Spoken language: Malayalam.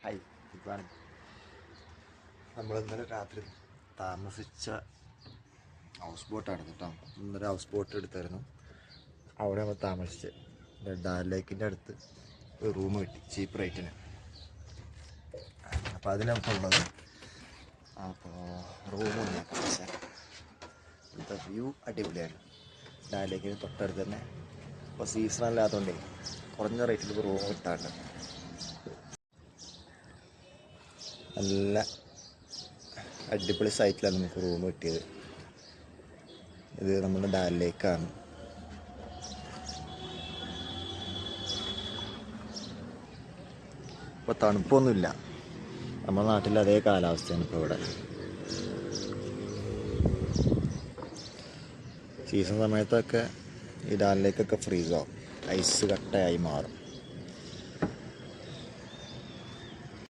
Hi, good morning. നമ്മൾ ഇന്നലെ രാത്രി താമസിച്ച ഹൗസ് ബോട്ടാണ് കേട്ടോ. ഇന്നലെ ഹൗസ് ബോട്ട് എടുത്തായിരുന്നു. അവിടെ നമ്മൾ താമസിച്ച് ഡാൽ ലേക്കിൻ്റെ അടുത്ത് ഒരു റൂം കിട്ടി ചീപ്പ് റേറ്റിന്. അപ്പോൾ അതിനകത്തുള്ളത് അപ്പോൾ റൂമൊന്നും കാണിച്ചാൽ ഇവിടുത്തെ വ്യൂ അടിപൊളിയാണ്. ഡാൽ ലേക്കിന് തൊട്ടടുത്ത് തന്നെ. ഇപ്പോൾ സീസൺ അല്ലാത്തതുകൊണ്ടേ കുറഞ്ഞ റേറ്റിൽ റൂം കിട്ടാറുണ്ട്. നല്ല അടിപൊളി സൈറ്റിലാണ് നമുക്ക് റൂം കിട്ടിയത്. ഇത് നമ്മുടെ ഡാൽ ലേക്കാണ്. ഇപ്പോൾ തണുപ്പൊന്നുമില്ല, നമ്മുടെ നാട്ടിൽ അതേ കാലാവസ്ഥയാണ് ഇപ്പോൾ ഇവിടെ. സീസൺ സമയത്തൊക്കെ ഈ ഡാൽ ലേക്കൊക്കെ ഫ്രീസാവും, ഐസ് കട്ടയായി മാറും.